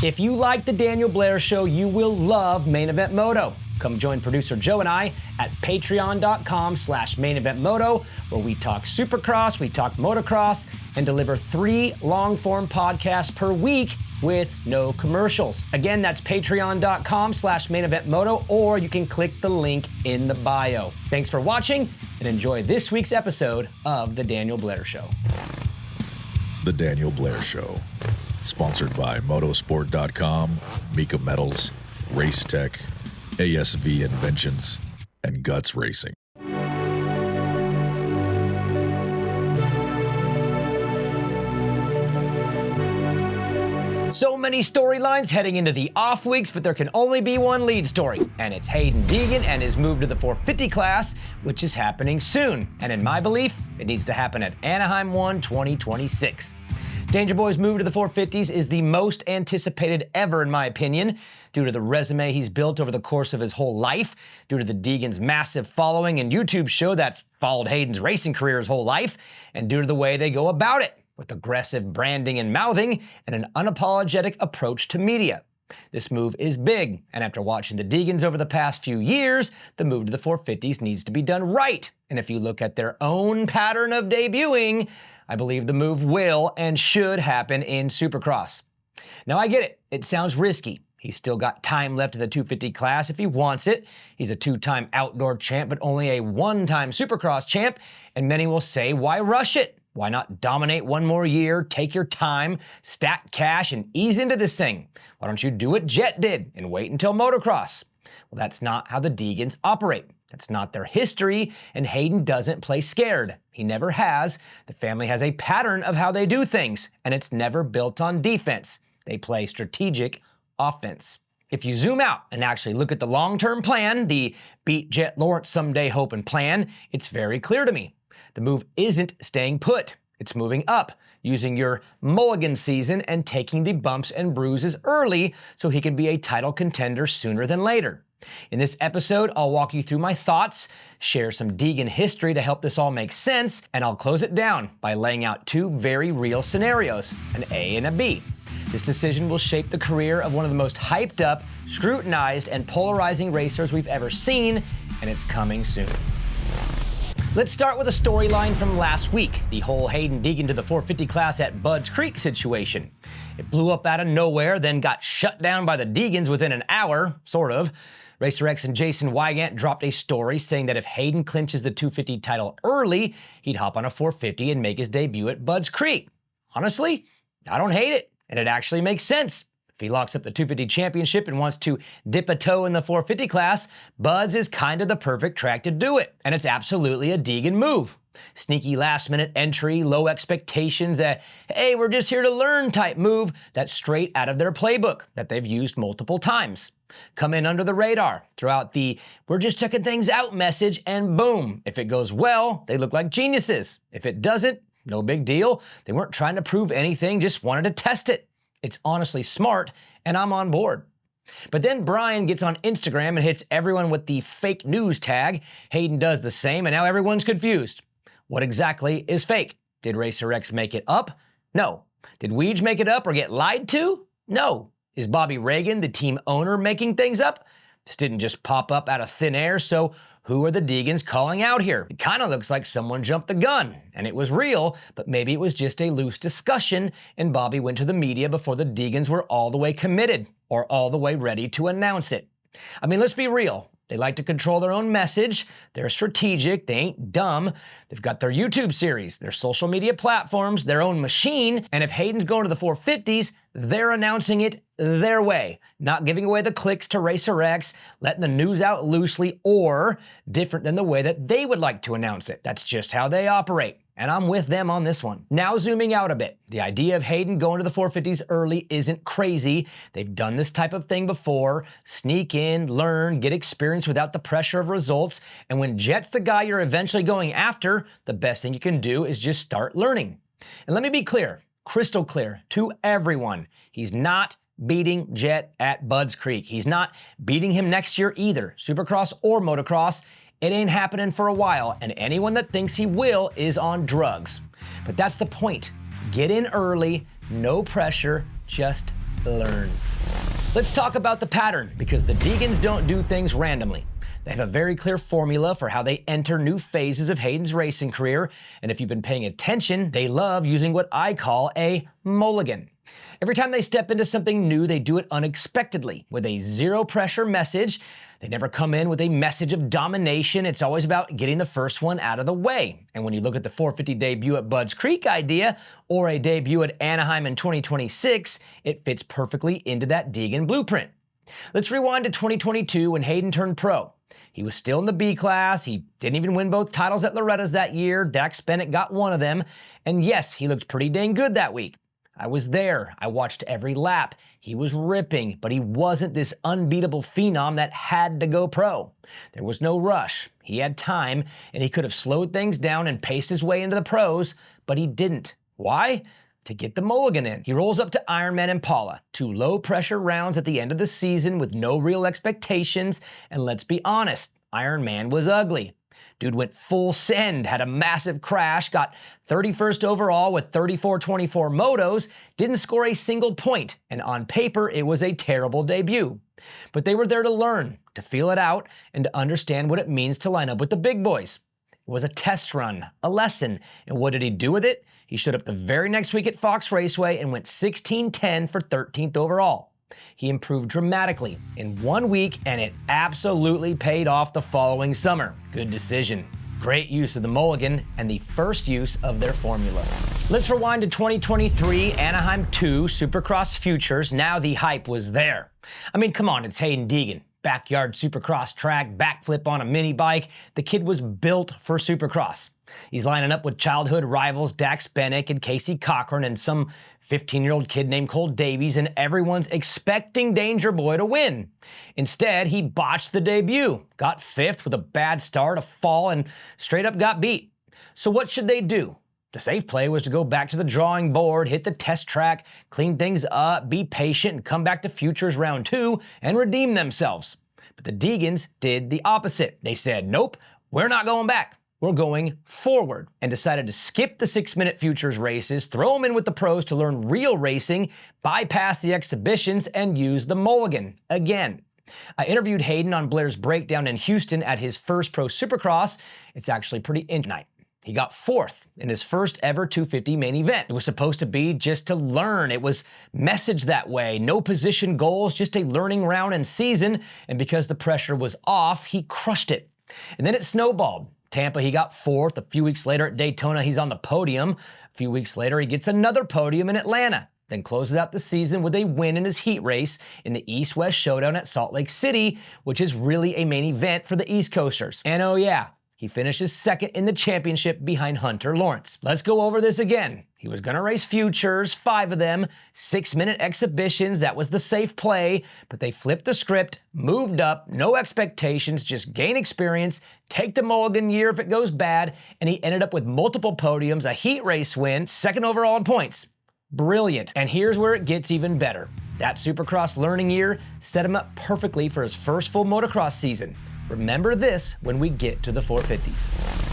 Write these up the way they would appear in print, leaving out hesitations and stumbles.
If you like The Daniel Blair Show, you will love Main Event Moto. Come join producer Joe and I at patreon.com/maineventmoto, where we talk Supercross, we talk Motocross, and deliver 3 long-form podcasts per week with no commercials. Again, that's patreon.com/maineventmoto, or you can click the link in the bio. Thanks for watching, and enjoy this week's episode of The Daniel Blair Show. The Daniel Blair Show, sponsored by Motosport.com, Mika Metals, Race Tech, ASV Inventions, and Guts Racing. So many storylines heading into the off weeks, but there can only be one lead story, and it's Haiden Deegan and his move to the 450 class, which is happening soon. And in my belief, it needs to happen at Anaheim 1 2026. Danger Boy's move to the 450s is the most anticipated ever, in my opinion, due to the resume he's built over the course of his whole life, due to the Deegan's massive following and YouTube show that's followed Hayden's racing career his whole life, and due to the way they go about it, with aggressive branding and mouthing and an unapologetic approach to media. This move is big, and after watching the Deegans over the past few years, the move to the 450s needs to be done right. And if you look at their own pattern of debuting, I believe the move will and should happen in Supercross. Now I get it, it sounds risky. He's still got time left in the 250 class if he wants it. He's a 2-time outdoor champ, but only a 1-time Supercross champ, and many will say, why rush it? Why not dominate one more year, take your time, stack cash, and ease into this thing? Why don't you do what Jett did and wait until Motocross? Well, that's not how the Deegans operate. That's not their history, and Haiden doesn't play scared. He never has. The family has a pattern of how they do things, and it's never built on defense. They play strategic offense. If you zoom out and actually look at the long-term plan, the beat Jett Lawrence someday hope and plan, it's very clear to me. The move isn't staying put. It's moving up, using your mulligan season and taking the bumps and bruises early so he can be a title contender sooner than later. In this episode, I'll walk you through my thoughts, share some Deegan history to help this all make sense, and I'll close it down by laying out 2 very real scenarios, an A and a B. This decision will shape the career of one of the most hyped up, scrutinized, and polarizing racers we've ever seen, and it's coming soon. Let's start with a storyline from last week, the whole Haiden Deegan to the 450 class at Budds Creek situation. It blew up out of nowhere, then got shut down by the Deegans within an hour, sort of. Racer X and Jason Wygant dropped a story saying that if Haiden clinches the 250 title early, he'd hop on a 450 and make his debut at Budds Creek. Honestly, I don't hate it, and it actually makes sense. If he locks up the 250 championship and wants to dip a toe in the 450 class, Budds is kind of the perfect track to do it, and it's absolutely a Deegan move. Sneaky last-minute entry, low expectations, hey, we're just here to learn type move that's straight out of their playbook that they've used multiple times. Come in under the radar, throw out the we're just checking things out message, and boom, if it goes well, they look like geniuses. If it doesn't, no big deal. They weren't trying to prove anything, just wanted to test it. It's honestly smart, and I'm on board. But then Brian gets on Instagram and hits everyone with the fake news tag. Haiden does the same, and now everyone's confused. What exactly is fake? Did Racer X make it up? No. Did Weege make it up or get lied to? No. Is Bobby Reagan, the team owner, making things up? This didn't just pop up out of thin air, so who are the Deegans calling out here? It kind of looks like someone jumped the gun, and it was real, but maybe it was just a loose discussion, and Bobby went to the media before the Deegans were all the way committed, or all the way ready to announce it. I mean, let's be real. They like to control their own message. They're strategic. They ain't dumb. They've got their YouTube series, their social media platforms, their own machine. And if Hayden's going to the 450s, they're announcing it their way, not giving away the clicks to Racer X, letting the news out loosely, or different than the way that they would like to announce it. That's just how they operate. And I'm with them on this one. Now zooming out a bit, the idea of Haiden going to the 450s early isn't crazy. They've done this type of thing before. Sneak in, learn, get experience without the pressure of results. And when Jett's the guy you're eventually going after, the best thing you can do is just start learning. And let me be clear, crystal clear to everyone. He's not beating Jett at Budds Creek. He's not beating him next year either, Supercross or Motocross. It ain't happening for a while, and anyone that thinks he will is on drugs. But that's the point. Get in early, no pressure, just learn. Let's talk about the pattern, because the Deegans don't do things randomly. They have a very clear formula for how they enter new phases of Hayden's racing career, and if you've been paying attention, they love using what I call a mulligan. Every time they step into something new, they do it unexpectedly, with a zero-pressure message. They never come in with a message of domination. It's always about getting the first one out of the way. And when you look at the 450 debut at Budds Creek idea, or a debut at Anaheim in 2026, it fits perfectly into that Deegan blueprint. Let's rewind to 2022 when Haiden turned pro. He was still in the B class. He didn't even win both titles at Loretta's that year. Dax Bennett got one of them. And yes, he looked pretty dang good that week. I was there. I watched every lap. He was ripping, but he wasn't this unbeatable phenom that had to go pro. There was no rush. He had time, and he could have slowed things down and paced his way into the pros, but he didn't. Why? To get the mulligan in. He rolls up to Ironman Impala, 2 low-pressure rounds at the end of the season with no real expectations, and let's be honest, Ironman was ugly. Dude went full send, had a massive crash, got 31st overall with 34-24 motos, didn't score a single point, and on paper, it was a terrible debut. But they were there to learn, to feel it out, and to understand what it means to line up with the big boys. It was a test run, a lesson, and what did he do with it? He showed up the very next week at Fox Raceway and went 16-10 for 13th overall. He improved dramatically in 1 week, and it absolutely paid off the following summer. Good decision. Great use of the mulligan and the first use of their formula. Let's rewind to 2023 Anaheim 2 Supercross Futures. Now the hype was there. I mean, come on, it's Haiden Deegan. Backyard Supercross track, backflip on a mini bike. The kid was built for Supercross. He's lining up with childhood rivals Dax Bennett and Casey Cochran and some 15-year-old kid named Cole Davies, and everyone's expecting Danger Boy to win. Instead, he botched the debut, got 5th with a bad start, a fall, and straight up got beat. So what should they do? The safe play was to go back to the drawing board, hit the test track, clean things up, be patient, and come back to Futures Round 2 and redeem themselves. But the Deegans did the opposite. They said, nope, we're not going back. We're going forward, and decided to skip the 6-minute Futures races, throw them in with the pros to learn real racing, bypass the exhibitions, and use the mulligan again. I interviewed Haiden on Blair's Breakdown in Houston at his first pro Supercross. It's actually pretty interesting. He got 4th in his first ever 250 main event. It was supposed to be just to learn. It was messaged that way. No position goals, just a learning round and season. And because the pressure was off, he crushed it. And then it snowballed. Tampa, he got 4th. A few weeks later at Daytona, he's on the podium. A few weeks later, he gets another podium in Atlanta. Then closes out the season with a win in his heat race in the East-West Showdown at Salt Lake City, which is really a main event for the East Coasters. And oh yeah, he finishes 2nd in the championship behind Hunter Lawrence. Let's go over this again. He was gonna race Futures, 5 of them, 6-minute exhibitions, that was the safe play, but they flipped the script, moved up, no expectations, just gain experience, take the mulligan year if it goes bad, and he ended up with multiple podiums, a heat race win, 2nd overall in points. Brilliant. And here's where it gets even better. That Supercross learning year set him up perfectly for his first full motocross season. Remember this when we get to the 450s.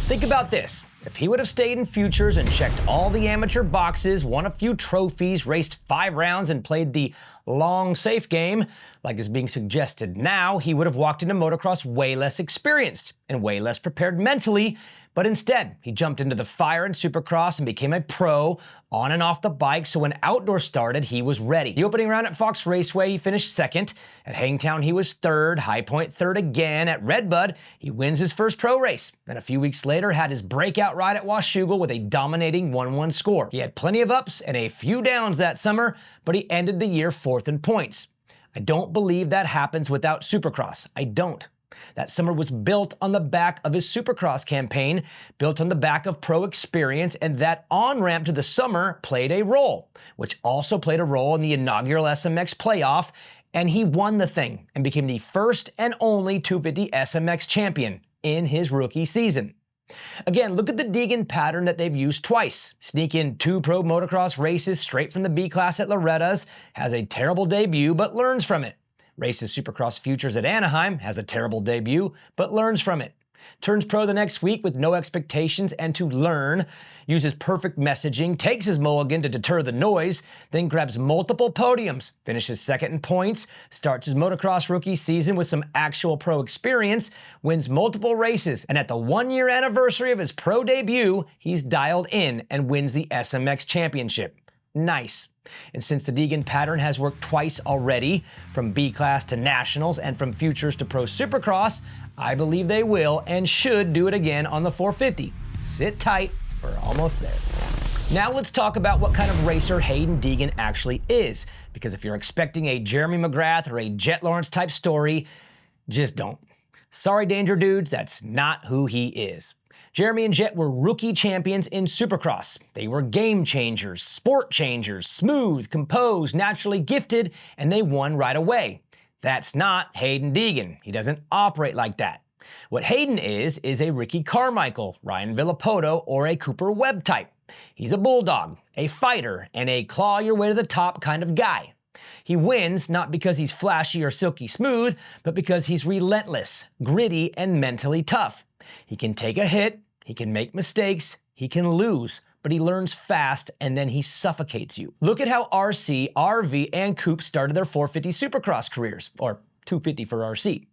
Think about this. If he would have stayed in Futures and checked all the amateur boxes, won a few trophies, raced 5 rounds, and played the long, safe game, like is being suggested now, he would have walked into motocross way less experienced and way less prepared mentally. But instead, he jumped into the fire in Supercross and became a pro on and off the bike, so when outdoor started, he was ready. The opening round at Fox Raceway, he finished 2nd. At Hangtown, he was 3rd. High Point, 3rd again. At Redbud, he wins his first pro race. Then a few weeks later, had his breakout ride at Washougal with a dominating 1-1 score. He had plenty of ups and a few downs that summer, but he ended the year 4th in points. I don't believe that happens without Supercross. I don't. That summer was built on the back of his Supercross campaign, built on the back of pro experience, and that on-ramp to the summer played a role, which also played a role in the inaugural SMX playoff, and he won the thing and became the first and only 250 SMX champion in his rookie season. Again, look at the Deegan pattern that they've used twice. Sneak in 2 pro motocross races straight from the B class at Loretta's, has a terrible debut but learns from it. Races Supercross Futures at Anaheim, has a terrible debut, but learns from it. Turns pro the next week with no expectations and to learn, uses perfect messaging, takes his mulligan to deter the noise, then grabs multiple podiums, finishes second in points, starts his motocross rookie season with some actual pro experience, wins multiple races, and at the 1-year anniversary of his pro debut, he's dialed in and wins the SMX championship. Nice. And since the Deegan pattern has worked twice already, from B-Class to Nationals and from Futures to Pro Supercross, I believe they will and should do it again on the 450. Sit tight, we're almost there. Now let's talk about what kind of racer Haiden Deegan actually is, because if you're expecting a Jeremy McGrath or a Jett Lawrence type story, just don't. Sorry, Danger Dudes, that's not who he is. Jeremy and Jett were rookie champions in Supercross. They were game changers, sport changers, smooth, composed, naturally gifted, and they won right away. That's not Haiden Deegan. He doesn't operate like that. What Haiden is a Ricky Carmichael, Ryan Villapoto, or a Cooper Webb type. He's a bulldog, a fighter, and a claw your way to the top kind of guy. He wins not because he's flashy or silky smooth, but because he's relentless, gritty, and mentally tough. He can take a hit, he can make mistakes, he can lose, but he learns fast and then he suffocates you. Look at how RC, RV, and Coop started their 450 Supercross careers, or 250 for RC.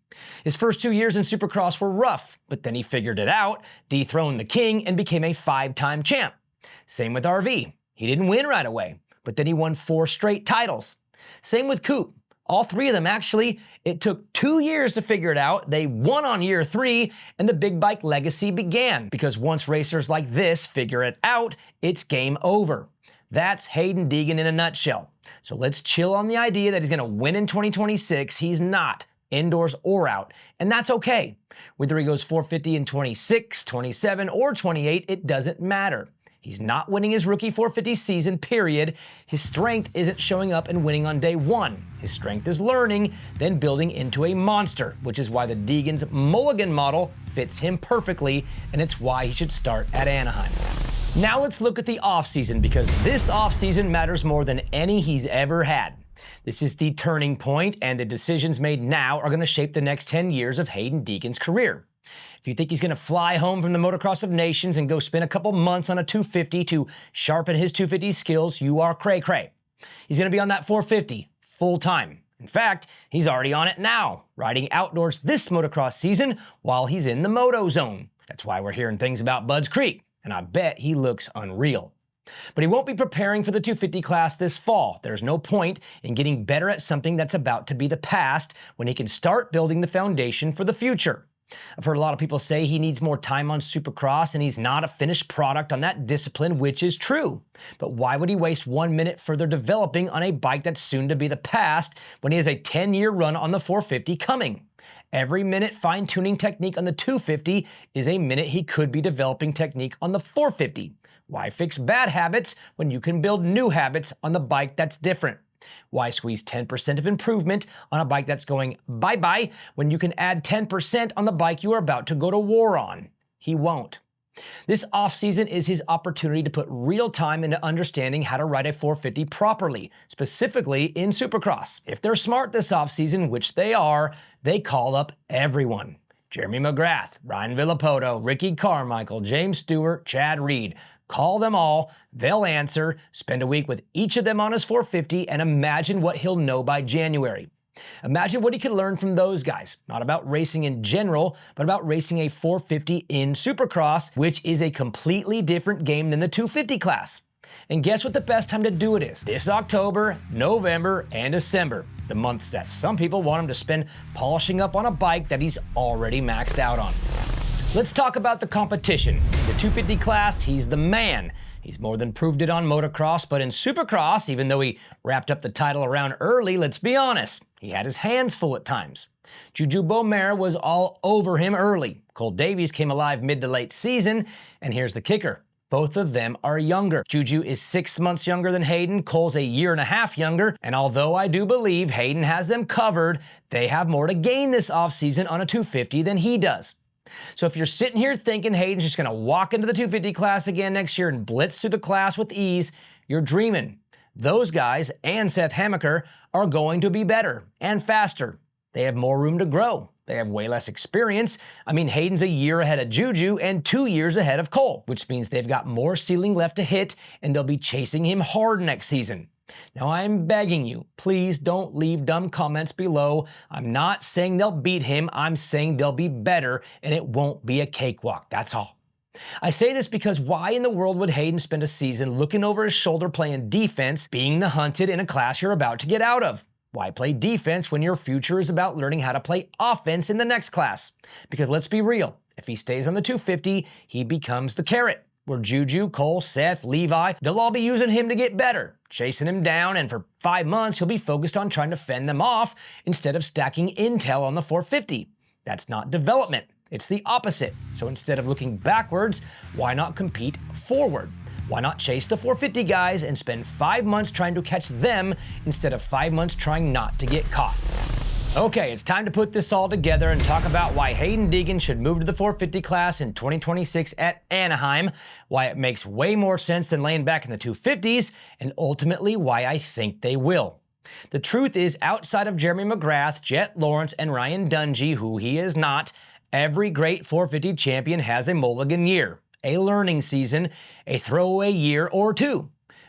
His first 2 years in Supercross were rough, but then he figured it out, dethroned the king, and became a 5-time champ. Same with RV. He didn't win right away, but then he won 4 straight titles. Same with Coop. All 3 of them, actually, it took 2 years to figure it out. They won on year 3, and the big bike legacy began. Because once racers like this figure it out, it's game over. That's Haiden Deegan in a nutshell. So let's chill on the idea that he's going to win in 2026. He's not, indoors or out, and that's okay. Whether he goes 450 in 26, 27, or 28, it doesn't matter. He's not winning his rookie 450 season, period. His strength isn't showing up and winning on day 1. His strength is learning, then building into a monster, which is why the Deegan's mulligan model fits him perfectly, and it's why he should start at Anaheim. Now let's look at the offseason, because this offseason matters more than any he's ever had. This is the turning point, and the decisions made now are going to shape the next 10 years of Haiden Deegan's career. If you think he's going to fly home from the Motocross of Nations and go spend a couple months on a 250 to sharpen his 250 skills, you are cray-cray. He's going to be on that 450 full-time. In fact, he's already on it now, riding outdoors this motocross season while he's in the moto zone. That's why we're hearing things about Budds Creek, and I bet he looks unreal. But he won't be preparing for the 250 class this fall. There's no point in getting better at something that's about to be the past when he can start building the foundation for the future. I've heard a lot of people say he needs more time on Supercross and he's not a finished product on that discipline, which is true. But why would he waste 1 minute further developing on a bike that's soon to be the past when he has a 10-year run on the 450 coming? Every minute fine-tuning technique on the 250 is a minute he could be developing technique on the 450. Why fix bad habits when you can build new habits on the bike that's different? Why squeeze 10% of improvement on a bike that's going bye-bye when you can add 10% on the bike you are about to go to war on? He won't. This offseason is his opportunity to put real time into understanding how to ride a 450 properly, specifically in Supercross. If they're smart this offseason, which they are, they call up everyone. Jeremy McGrath, Ryan Villapoto, Ricky Carmichael, James Stewart, Chad Reed. Call them all, they'll answer, spend a week with each of them on his 450, and imagine what he'll know by January. Imagine what he could learn from those guys, not about racing in general, but about racing a 450 in Supercross, which is a completely different game than the 250 class. And guess what the best time to do it is? This October, November, and December, the months that some people want him to spend polishing up on a bike that he's already maxed out on. Let's talk about the competition. In the 250 class, he's the man. He's more than proved it on motocross, but in Supercross, even though he wrapped up the title around early, let's be honest, he had his hands full at times. Juju Bomera was all over him early. Cole Davies came alive mid to late season, and here's the kicker. Both of them are younger. Juju is 6 months younger than Haiden, Cole's a 1.5 years younger, and although I do believe Haiden has them covered, they have more to gain this offseason on a 250 than he does. So if you're sitting here thinking Hayden's just going to walk into the 250 class again next year and blitz through the class with ease, you're dreaming. Those guys and Seth Hammaker are going to be better and faster. They have more room to grow. They have way less experience. I mean, Hayden's a year ahead of Juju and 2 years ahead of Cole, which means they've got more ceiling left to hit, and they'll be chasing him hard next season. Now, I'm begging you, please don't leave dumb comments below. I'm not saying they'll beat him. I'm saying they'll be better, and it won't be a cakewalk. That's all. I say this because why in the world would Hayden spend a season looking over his shoulder playing defense, being the hunted in a class you're about to get out of? Why play defense when your future is about learning how to play offense in the next class? Because let's be real, if he stays on the 250, he becomes the carrot, where Juju, Cole, Seth, Levi, they'll all be using him to get better, chasing him down, and for 5 months he'll be focused on trying to fend them off instead of stacking intel on the 450. That's not development, it's the opposite. So instead of looking backwards, why not compete forward? Why not chase the 450 guys and spend 5 months trying to catch them instead of 5 months trying not to get caught? Okay, it's time to put this all together and talk about why Haiden Deegan should move to the 450 class in 2026 at Anaheim, why it makes way more sense than laying back in the 250s, and ultimately why I think they will. The truth is, outside of Jeremy McGrath, Jett Lawrence, and Ryan Dungey, who he is not, every great 450 champion has a mulligan year, a learning season, a throwaway year or two.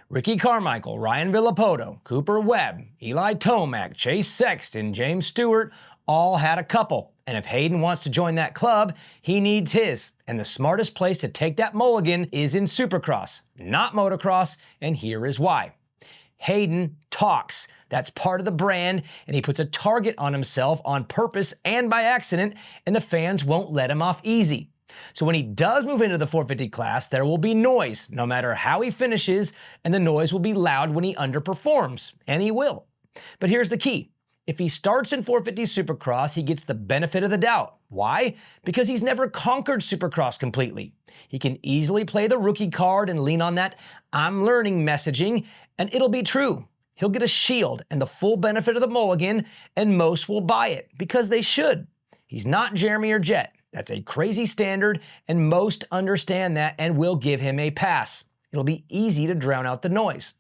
Ricky Carmichael, Ryan Villapoto, Cooper Webb, Eli Tomac, Chase Sexton, James Stewart all had a couple. And if Hayden wants to join that club, he needs his. And the smartest place to take that mulligan is in Supercross, not Motocross, and here is why. Hayden talks. That's part of the brand, and he puts a target on himself on purpose and by accident, and the fans won't let him off easy. So when he does move into the 450 class, there will be noise, no matter how he finishes, and the noise will be loud when he underperforms, and he will. But here's the key. If he starts in 450 Supercross, he gets the benefit of the doubt. Why? Because he's never conquered Supercross completely. He can easily play the rookie card and lean on that "I'm learning" messaging, and it'll be true. He'll get a shield and the full benefit of the mulligan, and most will buy it, because they should. He's not Jeremy or Jett. That's a crazy standard, and most understand that and will give him a pass. It'll be easy to drown out the noise.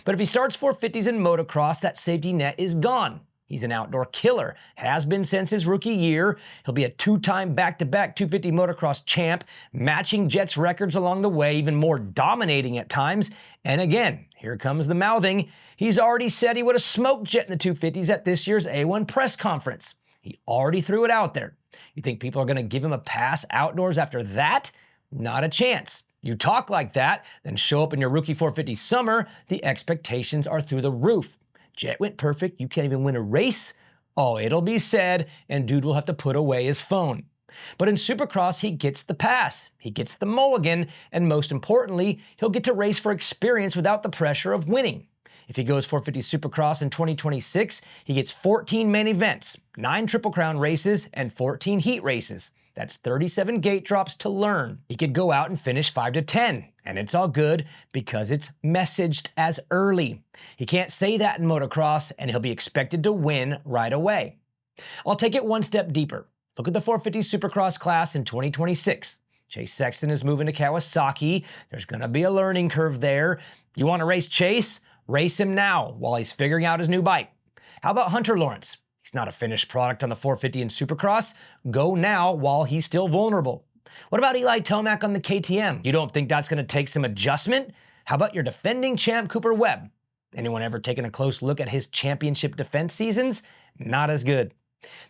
But if he starts 450s in motocross, that safety net is gone. He's an outdoor killer, has been since his rookie year. He'll be a 2-time back-to-back 250 motocross champ, matching Jett's records along the way, even more dominating at times. And again, here comes the mouthing. He's already said he would have smoked Jett in the 250s at this year's A1 press conference. He already threw it out there. You think people are going to give him a pass outdoors after that? Not a chance. You talk like that, then show up in your rookie 450 summer, the expectations are through the roof. Jett went perfect, you can't even win a race? Oh, it'll be said, and dude will have to put away his phone. But in Supercross, he gets the pass, he gets the mulligan, and most importantly, he'll get to race for experience without the pressure of winning. If he goes 450 Supercross in 2026, he gets 14 main events, 9 Triple Crown races, and 14 heat races. That's 37 gate drops to learn. He could go out and finish 5 to 10, and it's all good because it's messaged as early. He can't say that in motocross, and he'll be expected to win right away. I'll take it one step deeper. Look at the 450 Supercross class in 2026. Chase Sexton is moving to Kawasaki. There's going to be a learning curve there. You want to race Chase? Race him now while he's figuring out his new bike. How about Hunter Lawrence? He's not a finished product on the 450 in Supercross. Go now while he's still vulnerable. What about Eli Tomac on the KTM? You don't think that's going to take some adjustment? How about your defending champ Cooper Webb? Anyone ever taken a close look at his championship defense seasons? Not as good.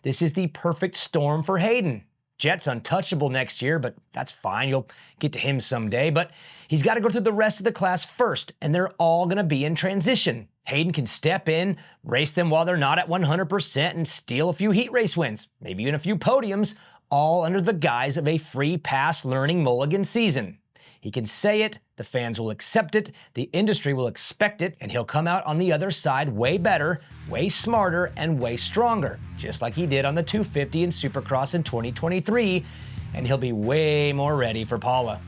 This is the perfect storm for Hayden. Jett's untouchable next year, but that's fine. You'll get to him someday. But he's got to go through the rest of the class first, and they're all going to be in transition. Hayden can step in, race them while they're not at 100%, and steal a few heat race wins, maybe even a few podiums, all under the guise of a free pass learning mulligan season. He can say it, the fans will accept it, the industry will expect it, and he'll come out on the other side way better, way smarter, and way stronger, just like he did on the 250 in Supercross in 2023, and he'll be way more ready for Paula.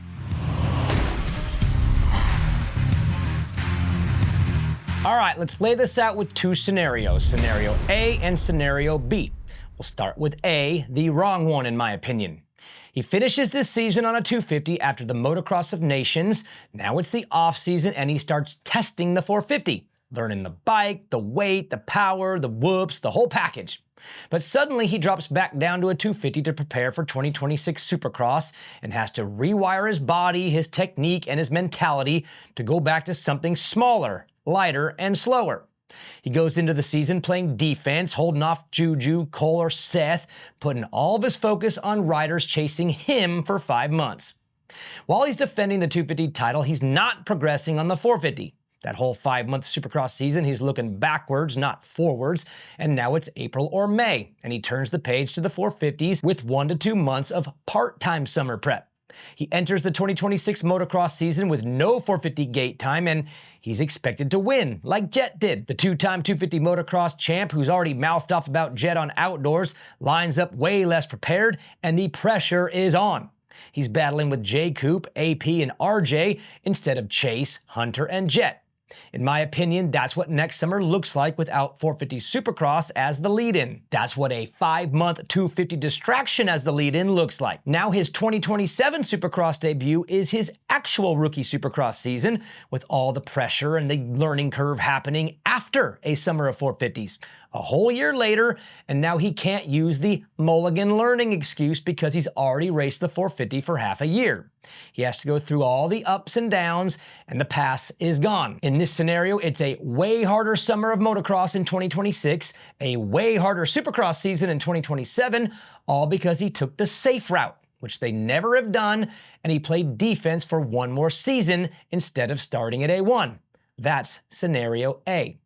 All right, let's lay this out with 2 scenarios, Scenario A and Scenario B. We'll start with A, the wrong one in my opinion. He finishes this season on a 250 after the Motocross of Nations. Now it's the off season and he starts testing the 450. learning the bike, the weight, the power, the whoops, the whole package. But suddenly he drops back down to a 250 to prepare for 2026 Supercross and has to rewire his body, his technique, and his mentality to go back to something smaller, lighter, and slower. He goes into the season playing defense, holding off Juju, Cole, or Seth, putting all of his focus on riders chasing him for 5 months. While he's defending the 250 title, he's not progressing on the 450. That whole 5-month Supercross season, he's looking backwards, not forwards, and now it's April or May, and he turns the page to the 450s with 1 to 2 months of part-time summer prep. He enters the 2026 motocross season with no 450 gate time, and he's expected to win, like Jett did. The two-time 250 motocross champ, who's already mouthed off about Jett on outdoors, lines up way less prepared, and the pressure is on. He's battling with J. Coop, AP, and RJ instead of Chase, Hunter, and Jett. In my opinion, that's what next summer looks like without 450 Supercross as the lead-in. That's what a 5-month 250 distraction as the lead-in looks like. Now his 2027 Supercross debut is his actual rookie Supercross season, with all the pressure and the learning curve happening after a summer of 450s. A whole year later, and now he can't use the mulligan learning excuse because he's already raced the 450 for half a year. He has to go through all the ups and downs, and the pass is gone. In this scenario, it's a way harder summer of motocross in 2026, a way harder Supercross season in 2027, all because he took the safe route, which they never have done, and he played defense for 1 more season instead of starting at A1. That's scenario A.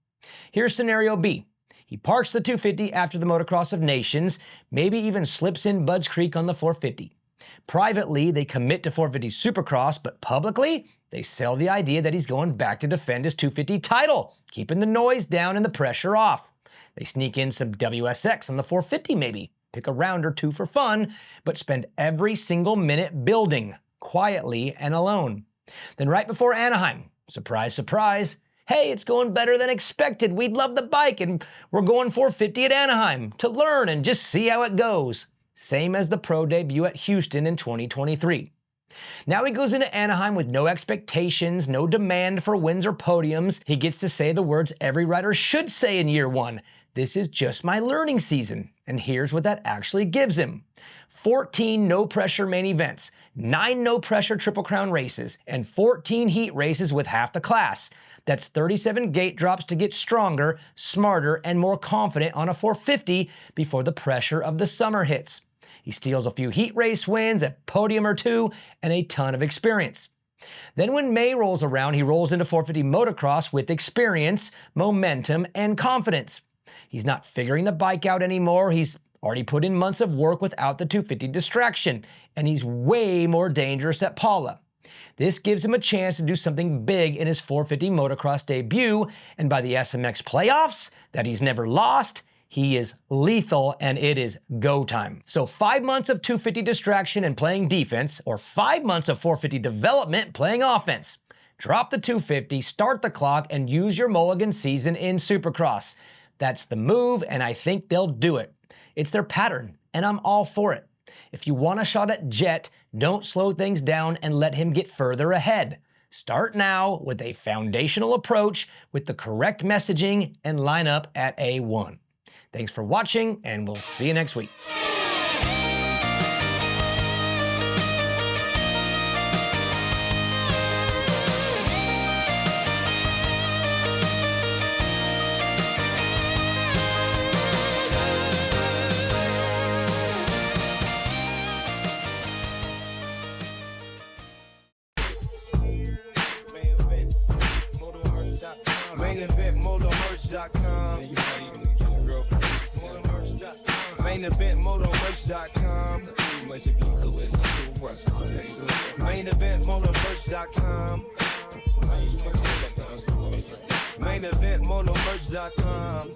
Here's scenario B. He parks the 250 after the Motocross of Nations, maybe even slips in Budds Creek on the 450. Privately, they commit to 450 Supercross, but publicly, they sell the idea that he's going back to defend his 250 title, keeping the noise down and the pressure off. They sneak in some WSX on the 450 maybe, pick a round or two for fun, but spend every single minute building, quietly and alone. Then right before Anaheim, surprise, surprise, hey, it's going better than expected. We'd love the bike, and we're going 450 at Anaheim to learn and just see how it goes. Same as the pro debut at Houston in 2023. Now he goes into Anaheim with no expectations, no demand for wins or podiums. He gets to say the words every rider should say in year 1. This is just my learning season. And here's what that actually gives him. 14 no-pressure main events, 9 no-pressure Triple Crown races, and 14 heat races with half the class. That's 37 gate drops to get stronger, smarter, and more confident on a 450 before the pressure of the summer hits. He steals a few heat race wins, a podium or 2, and a ton of experience. Then when May rolls around, he rolls into 450 motocross with experience, momentum, and confidence. He's not figuring the bike out anymore. He's already put in months of work without the 250 distraction, and he's way more dangerous at Paula. This gives him a chance to do something big in his 450 motocross debut, and by the SMX playoffs that he's never lost, he is lethal and it is go time. So 5 months of 250 distraction and playing defense, or 5 months of 450 development playing offense. Drop the 250, start the clock, and use your mulligan season in Supercross. That's the move, and I think they'll do it. It's their pattern, and I'm all for it. If you want a shot at Jett, don't slow things down and let him get further ahead. Start now with a foundational approach with the correct messaging and line up at A1. Thanks for watching, and we'll see you next week. Main event motomerch.com. Main event motomerch.com. Main event motomerch.com.